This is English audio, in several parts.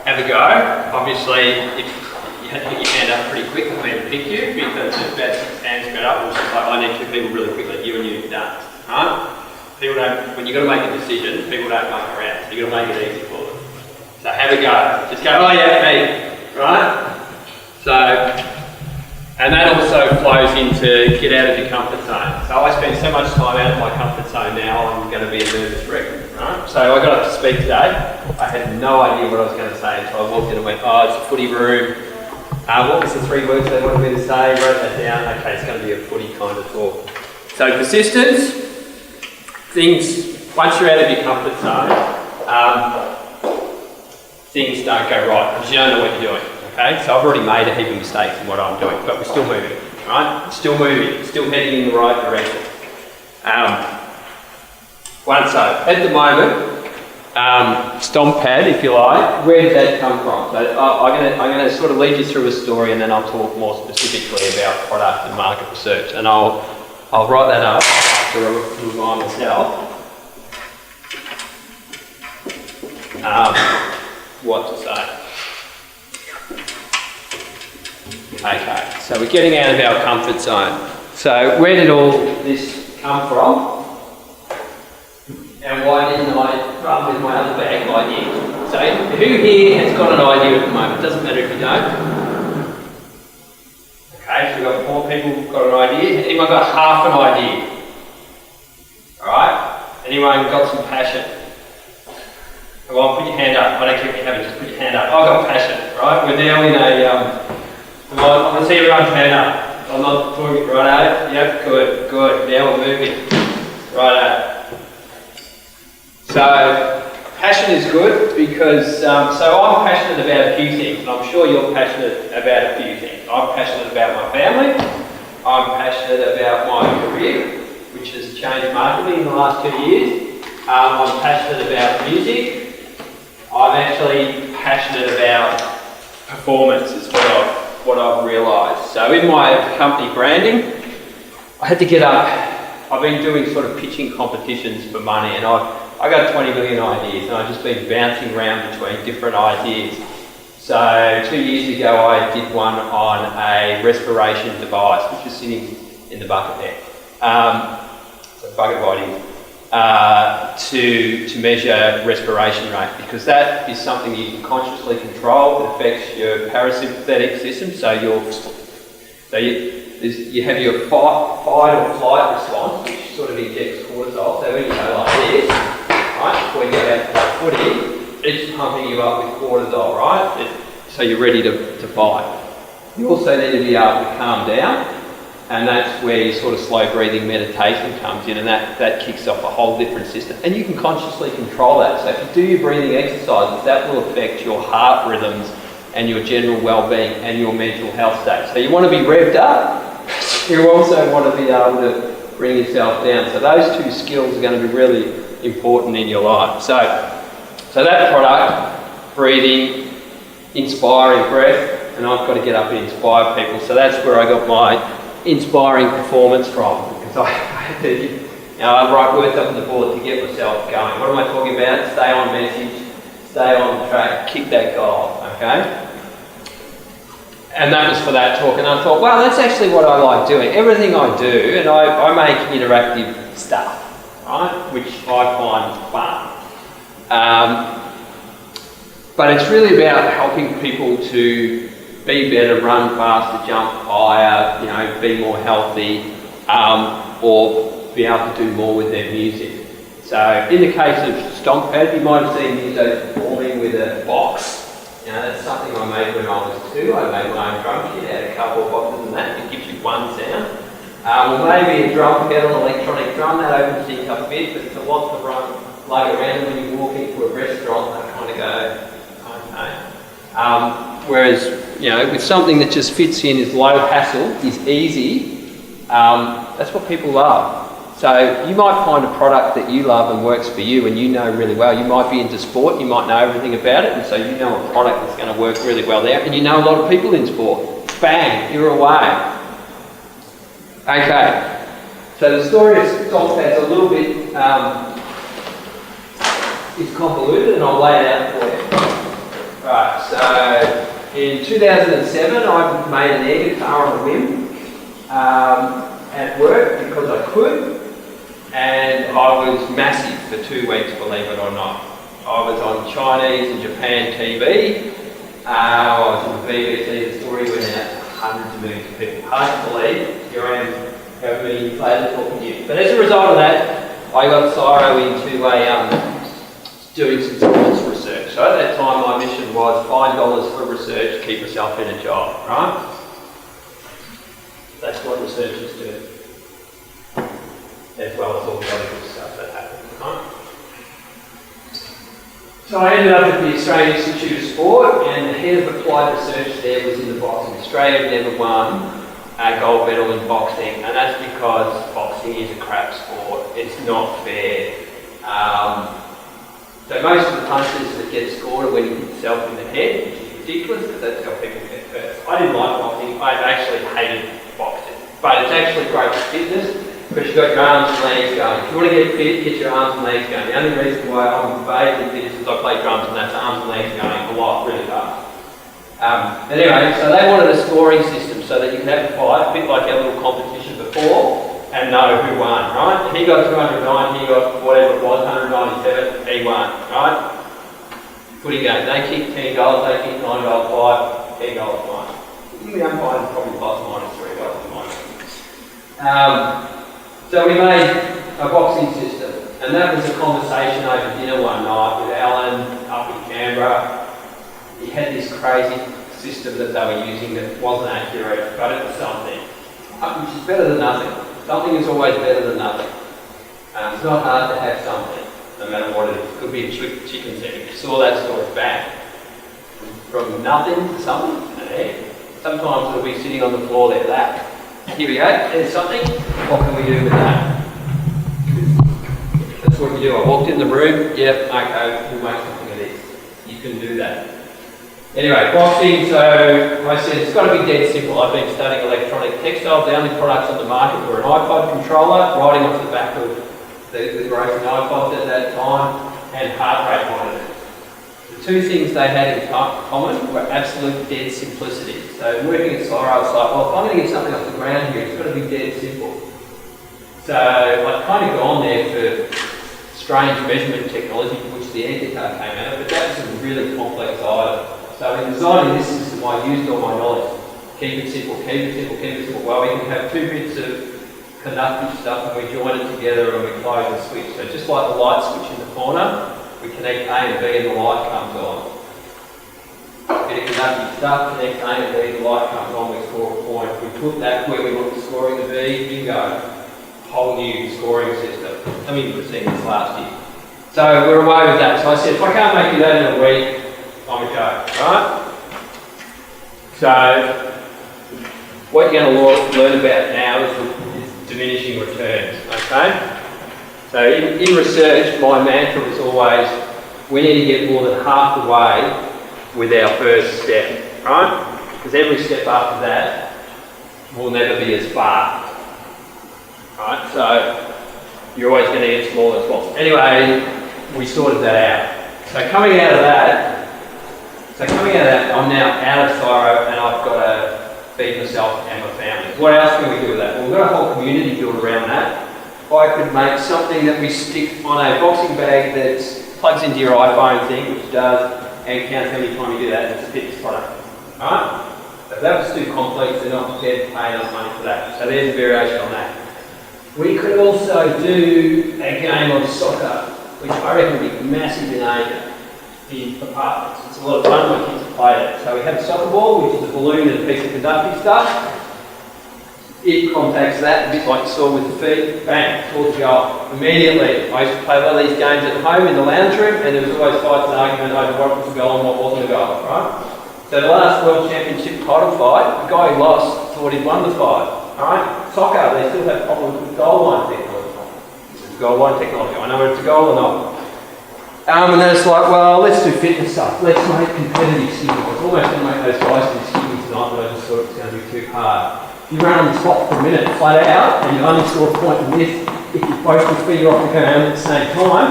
have a go. Obviously, if you had to put your hand up pretty quick for me to pick you, because if about 6 hands spread up, it's just like I need 2 people really quickly, you and you, done. Right? People don't, when you've got to make a decision, people don't muck around. So you've got to make it easy for them. So have a go. Just go, oh yeah, me. Right? So, and that also flows into get out of your comfort zone. So I spend so much time out of my comfort zone now, I'm going to be a nervous wreck. Right? So I got up to speak today. I had no idea what I was going to say until I walked in and went, oh, it's a footy room. What was the 3 words they wanted me to say? Wrote that down. Okay, it's going to be a footy kind of talk. So persistence, things, once you're out of your comfort zone, things don't go right because you don't know what you're doing. Okay, so I've already made a heap of mistakes in what I'm doing, but we're still moving, right? Still moving, still heading in the right direction. So at the moment, stomp pad, if you like, where did that come from? So I'm going to sort of lead you through a story, and then I'll talk more specifically about product and market research, and I'll write that up after I remind myself what to say. Okay, so we're getting out of our comfort zone. So where did all this come from? And why didn't I run with my other bag idea? So who here has got an idea at the moment? Doesn't matter if you don't. Okay, so we've got 4 people who've got an idea. Anyone got half an idea? Alright? Anyone got some passion? Come on, put your hand up. I don't care if you haven't, just put your hand up. I've got passion, right? We're now in a I'm going to see everyone's hand up. I'm not talking, righto? Yep, good. Now we're moving. Righto. So, passion is good because, so I'm passionate about a few things, and I'm sure you're passionate about a few things. I'm passionate about my family. I'm passionate about my career, which has changed markedly in the last 2 years. I'm passionate about music. I'm actually passionate about performance is what I've realised. So in my company branding, I had to get up. I've been doing sort of pitching competitions for money, and I got 20 million ideas, and I've just been bouncing around between different ideas. So 2 years ago, I did one on a respiration device, which is sitting in the bucket there. So bucket of ideas. To measure respiration rate, because that is something you can consciously control. It affects your parasympathetic system, so you have your fight or flight response, which sort of injects cortisol. So when you go like this, right, before you go back to play footy, it's pumping you up with cortisol, right? So you're ready to fight. You also need to be able to calm down. And that's where your sort of slow breathing meditation comes in, and that kicks off a whole different system. And you can consciously control that. So if you do your breathing exercises, that will affect your heart rhythms and your general well-being and your mental health state. So you want to be revved up. You also want to be able to bring yourself down. So those 2 skills are going to be really important in your life. So that product, breathing, inspiring breath, and I've got to get up and inspire people. So that's where I got my inspiring performance from, because I had to, I write words up on the board to get myself going. What am I talking about? Stay on message, stay on track, kick that goal, okay? And that was for that talk, and I thought, well, that's actually what I like doing. Everything I do, and I make interactive stuff, right, which I find fun. But it's really about helping people to be better, run faster, jump higher, be more healthy, or be able to do more with their music. So in the case of Stomp Pad, you might have seen Muso performing with a box. That's something I made when I was 2. I made my own drum kit, had a couple of boxes and that. It gives you one sound. Or maybe a drum pedal, electronic drum, that opens things up a bit, but it's a lot to run, lug around when you walk into a restaurant, they kind of go, okay. Whereas, with something that just fits in, is low hassle, is easy, that's what people love. So you might find a product that you love and works for you and you know really well. You might be into sport, you might know everything about it, and so you know a product that's going to work really well there, and you know a lot of people in sport. Bang, you're away. Okay, so the story of Stomp Pad's a little bit, it's convoluted, and I'll lay it out for you. Right, In 2007, I made an air guitar on a whim at work because I could, and I was massive for 2 weeks, believe it or not. I was on Chinese and Japan TV. I was on the BBC. The story went out hundreds of millions of people. Hard to believe. Here I am, however many players talking to you. But as a result of that, I got Cyro into doing some science research. So at that time, my mission was $5 for research, keep yourself in a job, right? That's what researchers do, as well as all the other good stuff that happens, right? So I ended up at the Australian Institute of Sport, and the head of applied research there was in the boxing. Australia had never won a gold medal in boxing, and that's because boxing is a crap sport. It's not fair. So most of the punches that get scored are when you hit yourself in the head, which is ridiculous because that's how people get hurt. I didn't like boxing. I actually hated boxing, but it's actually great for fitness because you've got your arms and legs going. If you want to get fit, get your arms and legs going. The only reason why I'm vaguely fit is because I play drums and that's arms and legs going a lot, really fast. Anyway, so they wanted a scoring system so that you can have a fight, a bit like our little competition before, and know who won, right? He got 209, he got whatever it was, 197, he won, right? Footy game, they kicked 10 goals, they kicked 9 goals, 5, 10 goals, 9. I think the umpire is probably plus minus 3 goals, minus. So we made a boxing system, and that was a conversation over dinner one night with Alan up in Canberra. He had this crazy system that they were using that wasn't accurate, but it was something, which is better than nothing. Something is always better than nothing. It's not hard to have something, no matter what it is. It could be a chicken setting. You saw that story back. From nothing to something, an egg. Sometimes it'll be sitting on the floor there, that. Here we go, there's something. What can we do with that? That's what you do. I walked in the room, yep, okay, we'll make something of this. You can do that. Anyway, boxing, so I said it's got to be dead simple. I've been studying electronic textiles. The only products on the market were an iPod controller, riding off the back of the growth in iPods at that time, and heart rate monitors. The two things they had in common were absolute dead simplicity. So working at Cyro, I was like, well, if I'm going to get something off the ground here, it's got to be dead simple. So I'd kind of gone there for strange measurement technology, which the air guitar came out of, but that was a really complex item. So in designing this system, I used all my knowledge. Keep it simple, keep it simple, keep it simple. Well, we can have 2 bits of conductive stuff and we join it together and we close the switch. So just like the light switch in the corner, we connect A and B and the light comes on. Bit of conductive stuff, connect A and B, the light comes on, we score a point. We put that where we want the scoring to be, bingo. Whole new scoring system. I mean, we've seen this last year. So we're away with that. So I said, if I can't make you that in a week, I'm a joke, right? So, what you're going to learn about now is diminishing returns, okay? So in research, my mantra was always, we need to get more than half the way with our first step, right? Because every step after that will never be as far, right? So, you're always going to get smaller and smaller. Anyway, we sorted that out. So coming out of that, I'm now out of Cyro and I've got to feed myself and my family. What else can we do with that? Well, we've got a whole community built around that. I could make something that we stick on a boxing bag that plugs into your iPhone thing, which does, and counts how many times you do that, and it's a fitness product. Alright? So if that was too complex, they're not prepared to pay enough money for that. So there's a variation on that. We could also do a game of soccer, which I reckon would be massive in Asia. In apartments. It's a lot of fun, my kids have played it. So we have a soccer ball, which is a balloon and a piece of conductive stuff. It contacts that, a bit like you saw with the feet, bang, towards the goal. Immediately, I used to play a lot of these games at home in the lounge room, and there was always fights and argument over what was a goal and what wasn't a goal, right? So the last World Championship title fight, the guy who lost thought he'd won the fight, alright? Soccer, they still have problems with goal line technology. This is goal line technology, I know whether it's a goal or not. And then it's like, well, let's do fitness stuff. Let's make competitive skipping. I was almost going to make those guys do skipping tonight, but I just thought it was going to be too hard. If you run on the spot for a minute flat out, and you only score a point in this, if you both your feet are off the ground at the same time,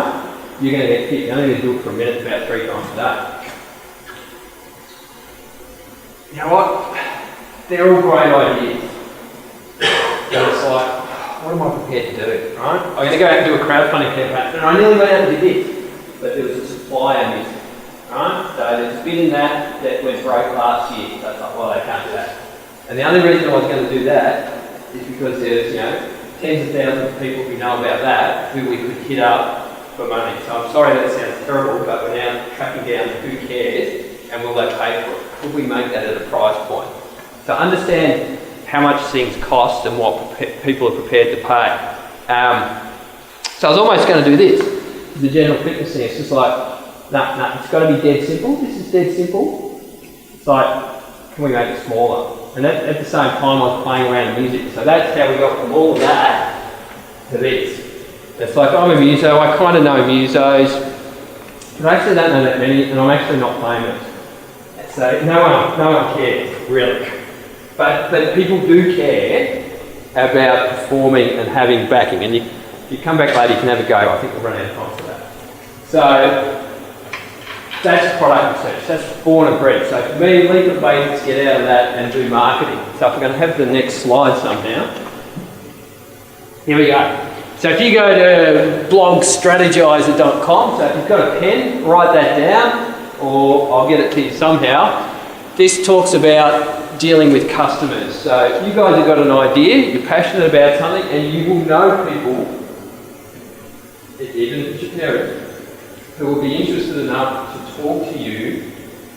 you're going to get fit. You're only going to do it for a minute about 3 times a day. you know what? They're all great ideas. But it's like, what am I prepared to do, right? I'm going to go out and do a crowdfunding campaign, and I nearly went out and did this, but there was a supplier missing, right? So there's a bit in that went broke last year, so it's like, well, they can't do that. And the only reason I was going to do that is because there's, tens of thousands of people who know about that, who we could hit up for money. So I'm sorry that sounds terrible, but we're now tracking down who cares, and will they pay for it? Could we make that at a price point? So understand how much things cost and what people are prepared to pay. So I was almost going to do this, the general fitness thing. It's just like, nah, it's got to be dead simple. This is dead simple. It's like, can we make it smaller? And at the same time, I was playing around with music. So that's how we got from all of that to this. It's like, I'm a muso, I kind of know musos, but I actually don't know that many, and I'm actually not famous. So no one cares, really. But people do care about performing and having backing. And you come back later, you can have a go. I think we'll run out of time for that. So that's product research. That's born and bred. So for me, leap of faith is get out of that and do marketing. So if we're going to have the next slide somehow. Here we go. So if you go to blogstrategizer.com, so if you've got a pen, write that down, or I'll get it to you somehow. This talks about dealing with customers. So if you guys have got an idea, you're passionate about something, and you will know people, even your parents, who will be interested enough to talk to you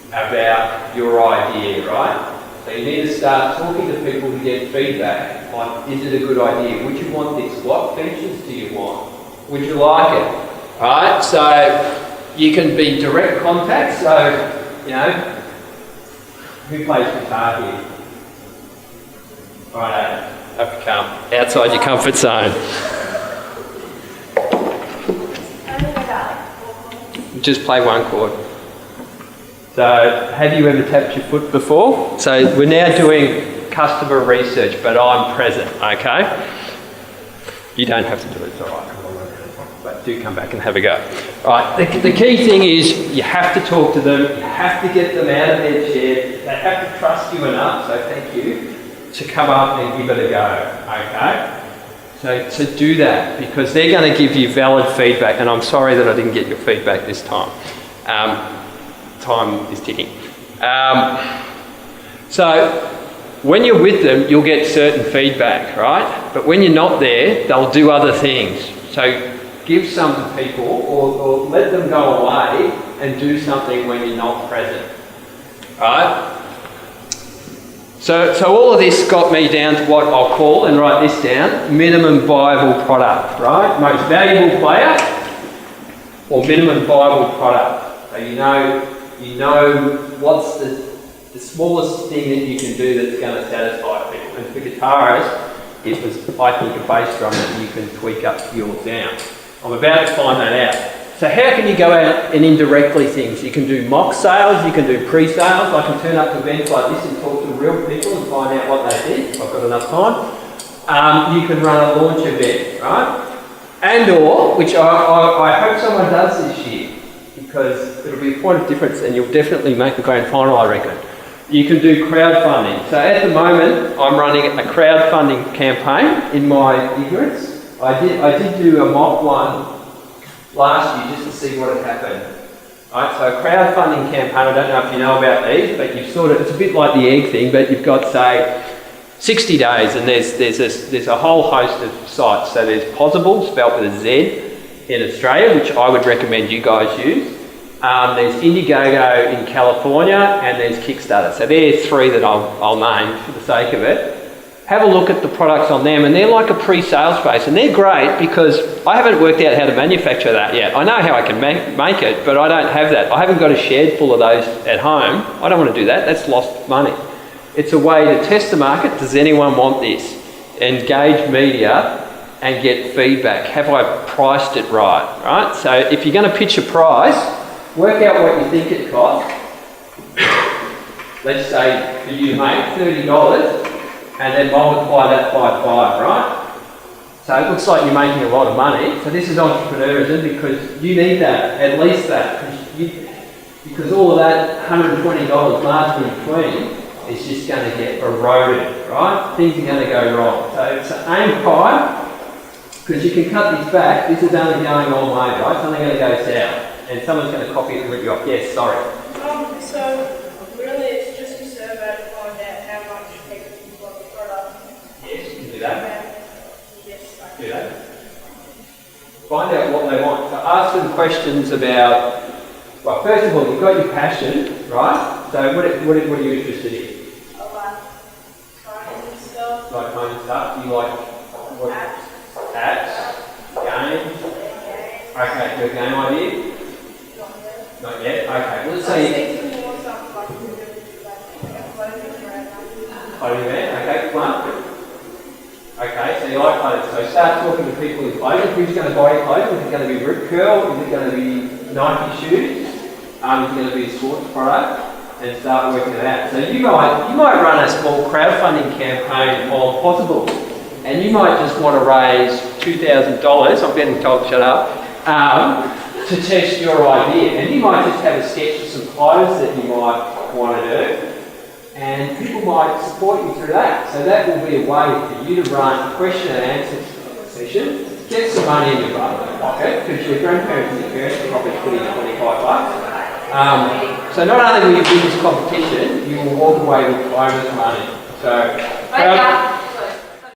about your idea, right? So you need to start talking to people to get feedback on, is it a good idea? Would you want this? What features do you want? Would you like it? Right? So you can be direct contact. So, who plays guitar here? Right, have to come outside your comfort zone. Just play one chord. So, have you ever tapped your foot before? So, we're now doing customer research, but I'm present, okay? You don't have to do it, it's all right. But do come back and have a go. All right, the key thing is you have to talk to them, you have to get them out of their chair, they have to trust you enough, so thank you, to come up and give it a go, okay? So do that, because they're going to give you valid feedback, and I'm sorry that I didn't get your feedback this time. Time is ticking. So when you're with them, you'll get certain feedback, right? But when you're not there, they'll do other things. So give some to people, or let them go away and do something when you're not present, right? So all of this got me down to what I'll call, and write this down, minimum viable product, right? Most valuable player or minimum viable product. So you know what's the smallest thing that you can do that's going to satisfy people. And for guitarists, it was, I think, a bass drum that you can tweak up yours down. I'm about to find that out. So how can you go out and indirectly things? You can do mock sales, you can do pre-sales. I can turn up to events like this and talk to real people and find out what they think, if I've got enough time. You can run a launch event, right? And or, which I hope someone does this year, because it'll be a point of difference and you'll definitely make the grand final, I reckon. You can do crowdfunding. So at the moment, I'm running a crowdfunding campaign in my ignorance. I did do a mock one last year just to see what had happened. Right, so a crowdfunding campaign, I don't know if you know about these, but you've it's a bit like the egg thing, but you've got, say, 60 days, and there's a whole host of sites. So there's Possible, spelled with a Z, in Australia, which I would recommend you guys use. There's Indiegogo in California, and there's Kickstarter. So there's three that I'll name for the sake of it. Have a look at the products on them, and they're like a pre-sale space, and they're great because I haven't worked out how to manufacture that yet. I know how I can make it, but I don't have that. I haven't got a shed full of those at home. I don't want to do that. That's lost money. It's a way to test the market. Does anyone want this? Engage media and get feedback. Have I priced it right? So if you're going to pitch a price, work out what you think it costs. Let's say for you to make $30, and then multiply that by 5, right? So it looks like you're making a lot of money. So this is entrepreneurism, because you need that, at least that, because all of that $120 margin in between is just going to get eroded, right? Things are going to go wrong. So aim high, because you can cut this back. This is only going one way, right? It's only going to go south. And someone's going to copy it and rip you off. Yes, sorry. So really it's just a survey to find out how much people want the product. Yes, you can do that. Yes, I Do that. Find out what they want. So ask them questions about, well, first of all, you've got your passion, right? So what are you interested in? like phone stuff. Like phone stuff? Do you like what? Apps? Games? Okay, do a game idea? Not yet? Okay, well, let's say clothing man, okay, fun. Okay, so you like clothes. So start talking to people in clothing. Who's going to buy your clothing? Is it going to be Rip Curl? Is it going to be Nike shoes? Is it going to be a sports product? And start working it out. So you might run a small crowdfunding campaign on Possible. And you might just want to raise $2,000, I'm getting told shut up, to test your idea. And you might just have a sketch of some clothes that you might want to do. And people might support you through that. So that will be a way for you to run a question and answer session, get some money in your pocket, because your grandparents and your parents are probably putting in $25. So not only will you win this competition, you will walk away with bonus money. So